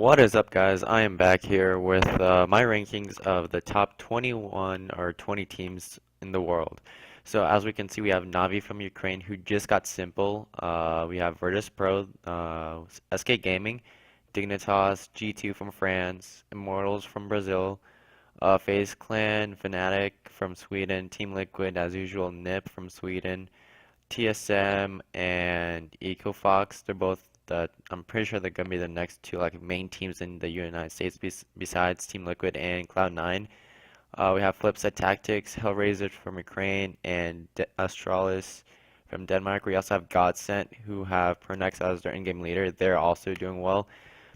What is up, guys? I am back here with my rankings of the top 21 or 20 teams in the world. So, as we can see, we have Navi from Ukraine who just got simple. We have Virtus Pro, SK Gaming, Dignitas, G2 from France, Immortals from Brazil, FaZe Clan, Fnatic from Sweden, Team Liquid, as usual, NiP from Sweden, TSM and EcoFox. They're both I'm pretty sure they're gonna be the next two like main teams in the United States besides Team Liquid and Cloud9. We have Flipside Tactics, Hellraiser from Ukraine, and Astralis from Denmark. We also have Godsent, who have Pronex as their in-game leader. They're also doing well.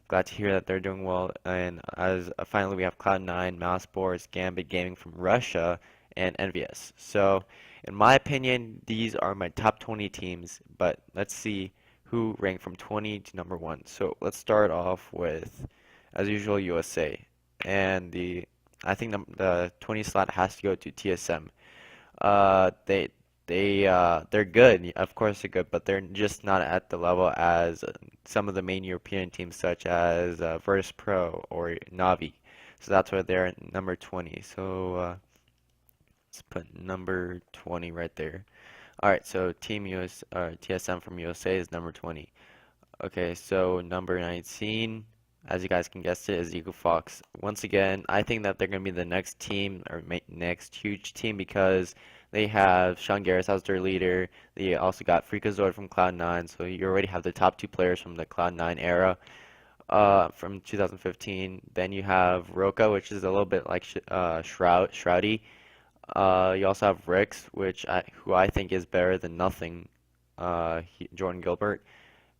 Glad to hear that they're doing well. And as finally, we have Cloud9, Mousesports, Gambit Gaming from Russia, and Envious. So, in my opinion, these are my top 20 teams. But let's see who ranked from 20 to number one. So let's start off with, as usual, USA. And I think the 20 slot has to go to TSM. Uh, they they're good. Of course they're good, but they're just not at the level as some of the main European teams such as Virtus Pro or Navi. So that's why they're at number 20. So let's put number 20 right there. All right, so Team US TSM from USA is number 20. Okay, so number 19, as you guys can guess it, is Eagle Fox. Once again, I think that they're going to be the next team or next huge team because they have Sean Garris as their leader. They also got Freakazoid from Cloud9, so you already have the top two players from the Cloud9 era from 2015. Then you have Roka, which is a little bit like Shroudy. You also have Rix, who I think is better than nothing. Jordan Gilbert.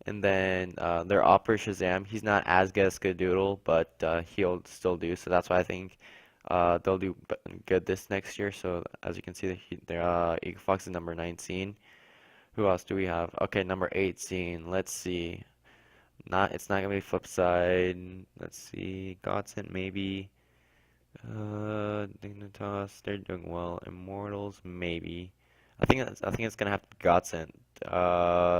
And then their Opera Shazam, he's not as good as Skadoodle, but he'll still do. So that's why I think they'll do good this next year. So as you can see, their Eagle Fox is number 19. Who else do we have? Okay, number 18. Let's see. It's not gonna be Flipside. Let's see. Godsent maybe. Dignitas, they're doing well. Immortals maybe. I think it's gonna have to be Godsent.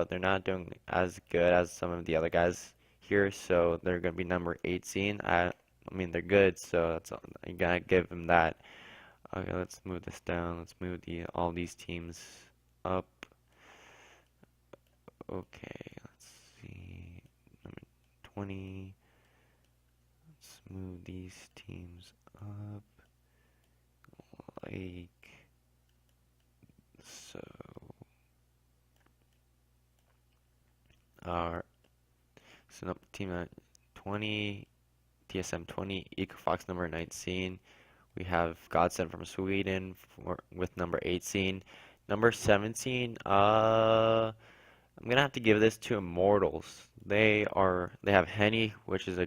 They're not doing as good as some of the other guys here, so they're gonna be number 18. I mean they're good, so you gotta give them that. Okay, let's move this down. Let's move all these teams up. Okay, let's see. Number 20. Let's move these teams up like so. Our So team at 20, TSM 20, EcoFox number 19. We have Godsend from Sweden with number 18. Number 17, I'm gonna have to give this to Immortals. They have Henny, who is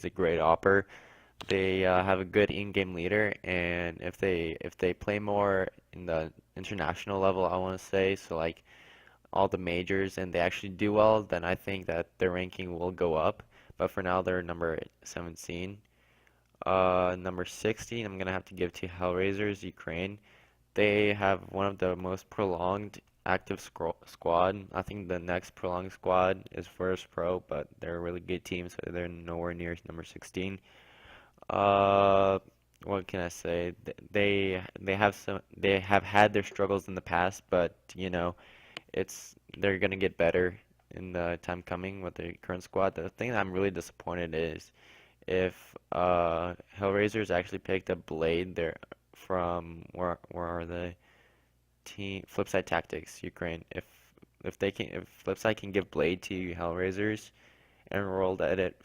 a great opper. They have a good in-game leader, and if they play more in the international level, I want to say, so like all the majors, and they actually do well, then I think that their ranking will go up. But for now, they're number 17. Number 16, I'm gonna have to give to Hellraisers Ukraine. They have one of the most prolonged active squad. I think the next prolonged squad is First Pro, but they're a really good team, so they're nowhere near number 16. Uh, what can I say? They have had their struggles in the past, but they're gonna get better in the time coming with the current squad. The thing that I'm really disappointed is if Hellraisers actually picked a Blade there from where are they? Team Flipside Tactics, Ukraine. If Flipside can give Blade to Hellraisers and World Edit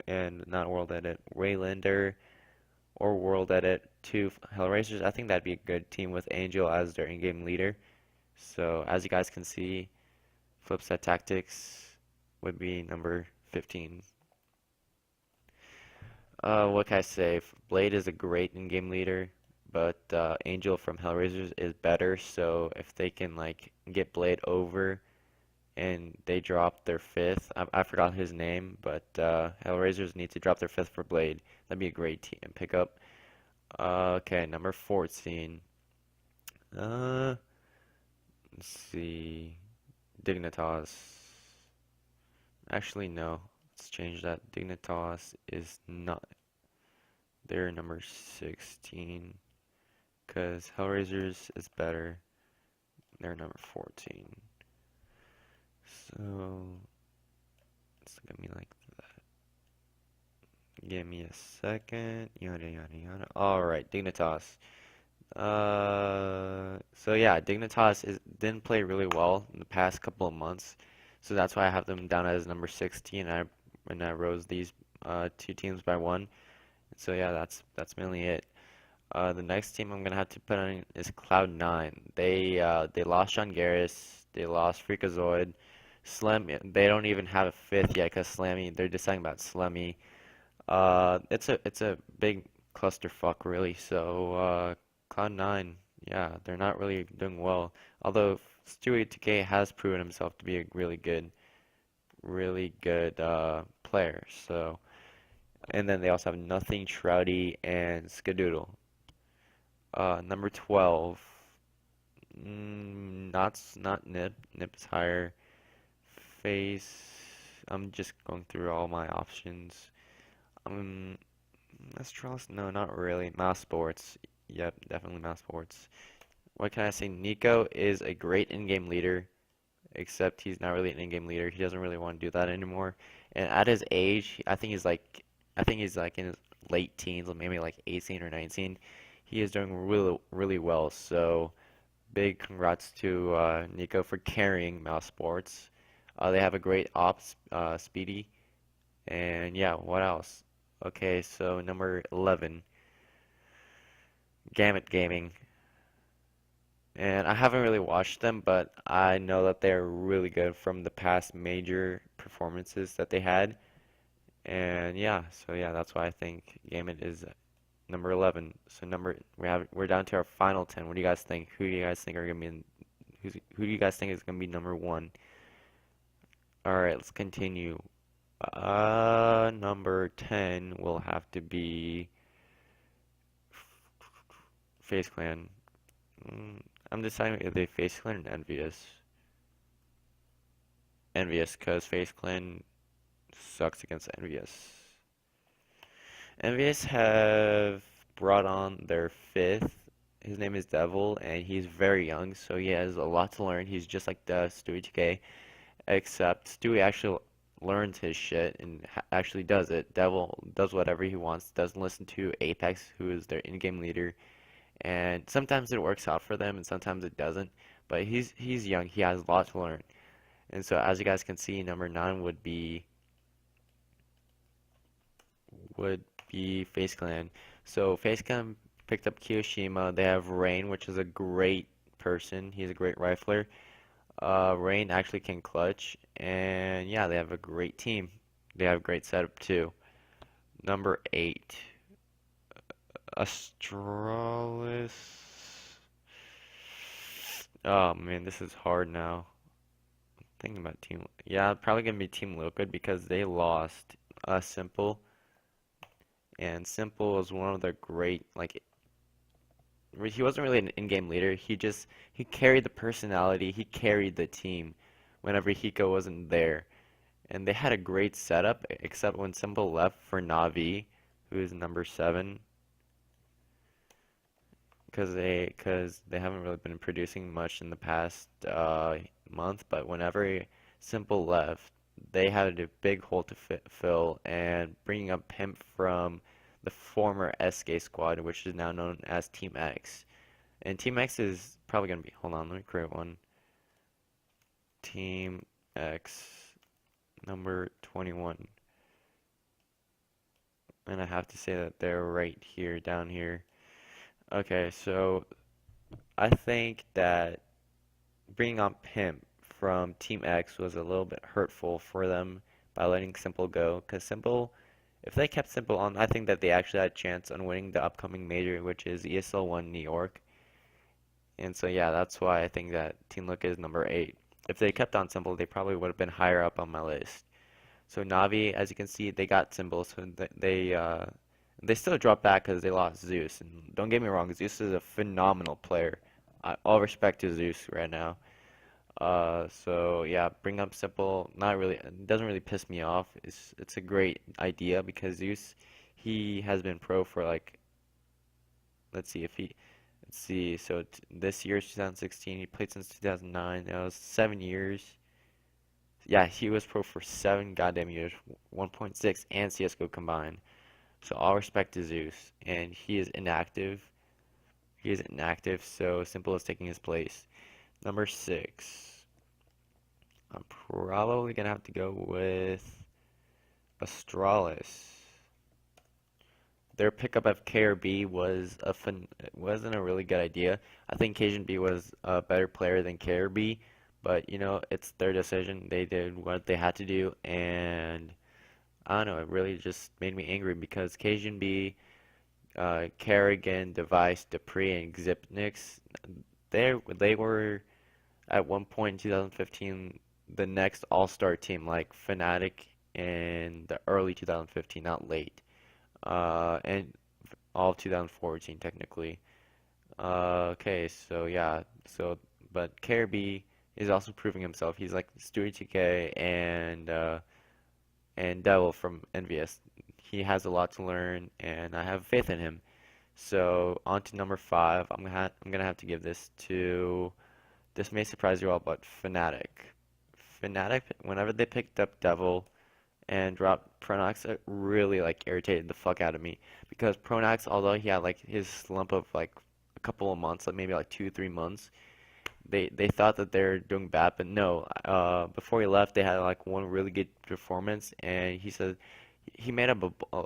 and not World Edit, Waylander or World Edit to Hellraisers, I think that'd be a good team with Angel as their in-game leader. So as you guys can see, Flipside Tactics would be number 15. What can I say? Blade is a great in-game leader, but Angel from Hellraisers is better. So if they can like get Blade over and they drop their fifth, I forgot his name, but Hellraisers need to drop their fifth for Blade. That'd be a great team pickup. Okay, number 14. Uh, let's see. Dignitas. Actually, no. Let's change that. Dignitas is not. They're number 16 because Hellraisers is better. They're number 14. So it's gonna be like give me a second. Yada yada yada. All right, Dignitas. So yeah, Dignitas didn't play really well in the past couple of months, so that's why I have them down as number 16. And I rose these two teams by one. So yeah, that's mainly it. The next team I'm gonna have to put on is Cloud9. They lost John Garris, they lost Freakazoid, Slam. They don't even have a fifth yet because Slammy. They're deciding about Slemmy. It's a big clusterfuck really. So Cloud9, yeah, they're not really doing well. Although Stewie 2K has proven himself to be a really good player. So and then they also have Nothing, Shroudy, and Skadoodle. Number 12, not Nip. Nip is higher. Face. I'm just going through all my options. Um, Astralis? No, not really. Mouse Sports. Yep, definitely Mouse Sports. What can I say? Nico is a great in-game leader, except he's not really an in-game leader. He doesn't really want to do that anymore. And at his age, I think he's like in his late teens, or maybe like 18 or 19. He is doing really well. So big congrats to Nico for carrying Mouse Sports. They have a great ops, Speedy, and yeah, what else? Okay, so number 11, Gamut Gaming. And I haven't really watched them, but I know that they're really good from the past major performances that they had. And yeah, so yeah, that's why I think Gamut is number 11. So we're down to our final 10. What do you guys think? Who do you guys think are gonna be who do you guys think is gonna be number one? All right, let's continue. Number 10 will have to be Face Clan. I'm deciding if they Face Clan and Envious. Envious, because Face Clan sucks against Envious. Envious have brought on their fifth. His name is Devil, and he's very young, so he has a lot to learn. He's just like the Stewie 2K, except Stewie actually learns his shit and actually does it. Devil does whatever he wants, doesn't listen to Apex, who is their in-game leader, and sometimes it works out for them, and sometimes it doesn't. But he's young, he has a lot to learn, and so as you guys can see, number 9 would be Face Clan. So Face Clan picked up Kiyoshima. They have Rain, which is a great person. He's a great rifler. Rain actually can clutch, and yeah, they have a great team. They have a great setup too. Number 8, Astralis. Oh man, this is hard now. Thinking about team. Yeah, probably gonna be Team Liquid because they lost Simple, and Simple was one of their great like he wasn't really an in-game leader. He carried the personality. He carried the team whenever Hiko wasn't there. And they had a great setup, except when Simple left for Navi, who is number 7, because they haven't really been producing much in the past month. But whenever Simple left, they had a big hole to fill, and bringing up Pimp from the former SK squad, which is now known as Team X. And Team X is probably going to be, hold on, let me create one. Team X, number 21. And I have to say that they're right here, down here. Okay, so I think that bringing on Pimp from Team X was a little bit hurtful for them by letting Simple go, because Simple, if they kept Simple on, I think that they actually had a chance on winning the upcoming major, which is ESL 1 New York. And so yeah, that's why I think that Team Liquid is number 8. If they kept on Simple, they probably would have been higher up on my list. So Navi, as you can see, they got Simple, so they still dropped back because they lost Zeus. And don't get me wrong, Zeus is a phenomenal player. All respect to Zeus right now. So yeah, bring up simple. Not really. It doesn't really piss me off. It's a great idea because Zeus, he has been pro for like, let's see if he let's see. So t this year's 2016. He played since 2009. That was 7 years. Yeah, he was pro for 7 goddamn years, 1.6 and CS:GO combined. So all respect to Zeus, and he is inactive. He is inactive, so simple is taking his place. Number six, I'm probably gonna have to go with Astralis. Their pickup of KRB wasn't a really good idea. I think Cajun B was a better player than KRB, but you know, it's their decision. They did what they had to do, and I don't know, it really just made me angry because Cajun B, Kerrigan, Device, Dupree, and Xipnix, they were at one point in 2015 the next all-star team, like Fnatic in the early 2015, not late. And all of 2014 technically. Okay, so yeah, so but KRB is also proving himself. He's like Stewie 2K and Devil from Envious. He has a lot to learn, and I have faith in him. So on to number five. I'm gonna have to give this to. This may surprise you all, but Fnatic. Fnatic, whenever they picked up Devil and dropped Pronox, it really like irritated the fuck out of me because Pronox, although he had like his slump of like a couple of months, like maybe like 2 3 months, they thought that they're doing bad, but no. Before he left, they had like one really good performance, and he said he made up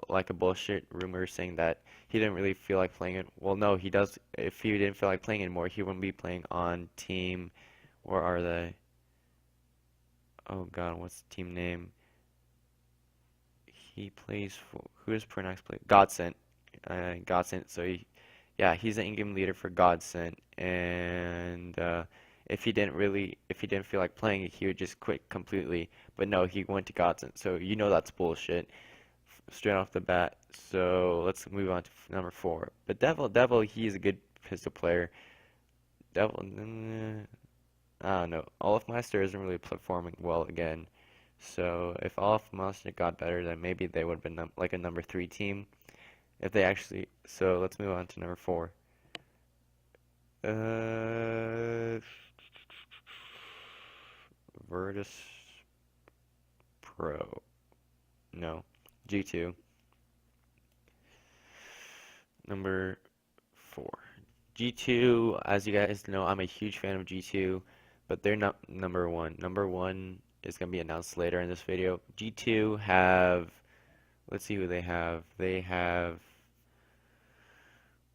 like a bullshit rumor saying that he didn't really feel like playing it. Well, no, he does. If he didn't feel like playing anymore, he wouldn't be playing on team. Where are they? Oh God, what's the team name? He plays for who does Pronax play? Godsent. Godsent. So yeah, he's an in-game leader for Godsent, and if he didn't feel like playing, he would just quit completely. But no, he went to Godsent. So you know that's bullshit straight off the bat. So let's move on to number four. But Devil, he's a good pistol player. Devil, I don't know. Olafmeister isn't really performing well again. So if Olafmeister got better, then maybe they would have been like a number three team. If they actually, so let's move on to number four. Uh, Virtus Pro. No, G2. Number four. G2, as you guys know, I'm a huge fan of G2, but they're not number one. Number one is going to be announced later in this video. G2 have, let's see who they have. They have,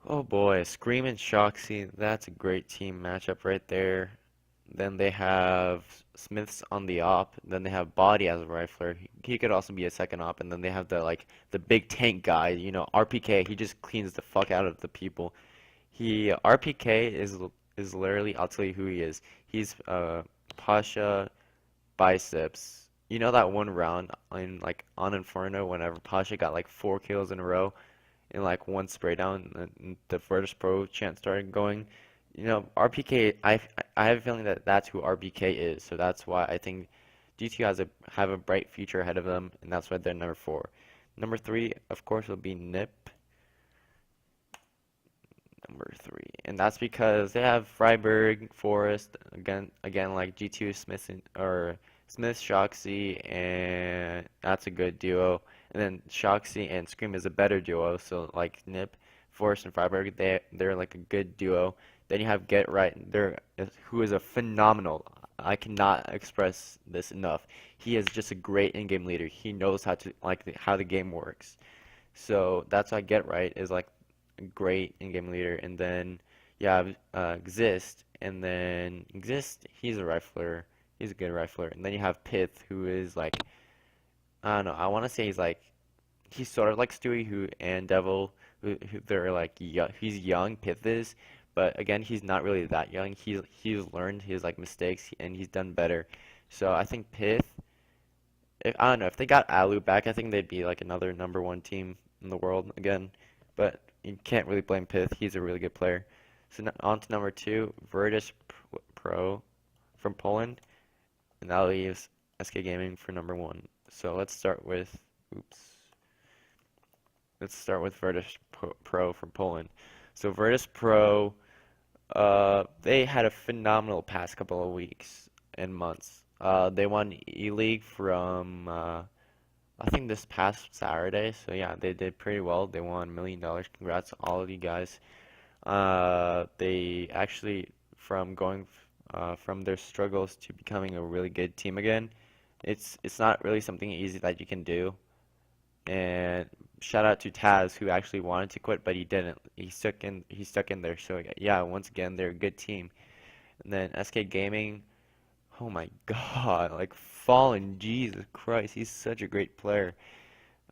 oh boy, Scream and Shoxy. That's a great team matchup right there. Then they have Smiths on the op. Then they have Body as a rifler. He could also be a second op. And then they have the big tank guy, you know, RPK. He just cleans the fuck out of the people. RPK is literally, I'll tell you who he is. He's Pasha Biceps. You know that one round in like on Inferno whenever Pasha got like 4 kills in a row in like one spray down and the Virtus Pro chant started going. You know, RPK, I have a feeling that that's who RPK is. So that's why I think G2 have a bright future ahead of them, and that's why they're number four. Number three, of course, will be NIP. Number three, and that's because they have Freiburg, Forest again like G2 Smith or Smith Shoxy, and that's a good duo. And then Shoxy and Scream is a better duo. So like Nip, Forest, and Freiburg, they're like a good duo. Then you have Get Right, who is a phenomenal. I cannot express this enough. He is just a great in-game leader. He knows how to how the game works. So that's why Get Right is like great in-game leader. And then you have Exist, and then Exist, he's a rifler. He's a good rifler. And then you have Pith, who is like, I don't know, I want to say he's sort of like Stewie and Devil, who they're like young, he's young, Pith is, but again, he's not really that young. He's learned his like mistakes and he's done better. So I think Pith, I don't know, if they got Alu back, I think they'd be like another number one team in the world again. But you can't really blame Pith. He's a really good player. So on to number two, Virtus Pro. from Poland, and that leaves SK Gaming for number one. So oops, let's start with Pro from Poland. So Virtus Pro, they had a phenomenal past couple of weeks and months. They won E-League from I think this past Saturday. So yeah, they did pretty well. They won $1 million. Congrats to all of you guys. They actually from their struggles to becoming a really good team again. It's not really something easy that you can do. And shout out to Taz who actually wanted to quit, but he didn't. He stuck in there. So yeah, once again, they're a good team. And then SK Gaming, oh my God, like Fallen, Jesus Christ, he's such a great player.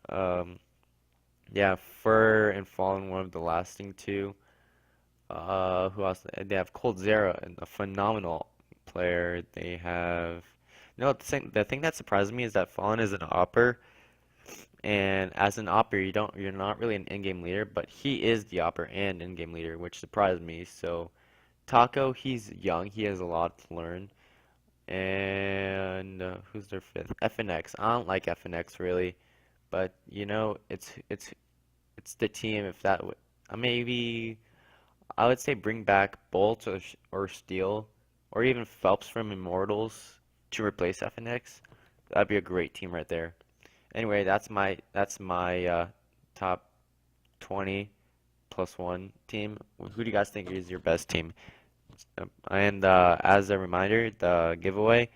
Um, yeah, Fur and Fallen, one of the lasting two. Who else? They have Cold Zera, a phenomenal player. They have no, the thing that surprised me is that Fallen is an opper, and as an opper, you're not really an in-game leader, but he is the opper and in-game leader, which surprised me. So Taco, he's young, he has a lot to learn. And who's their fifth? FNX. I don't like FNX really, but it's the team. If that would, maybe I would say bring back Bolt or Steel, or even Phelps from Immortals to replace FNX. That'd be a great team right there. Anyway, that's my top 20 plus one team. Who do you guys think is your best team? And as a reminder, the giveaway,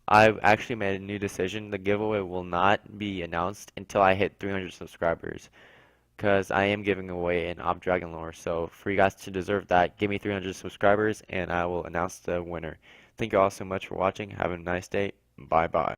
I've actually made a new decision. The giveaway will not be announced until I hit 300 subscribers, because I am giving away an Op Dragon lore. So for you guys to deserve that, give me 300 subscribers and I will announce the winner. Thank you all so much for watching. Have a nice day. Bye bye.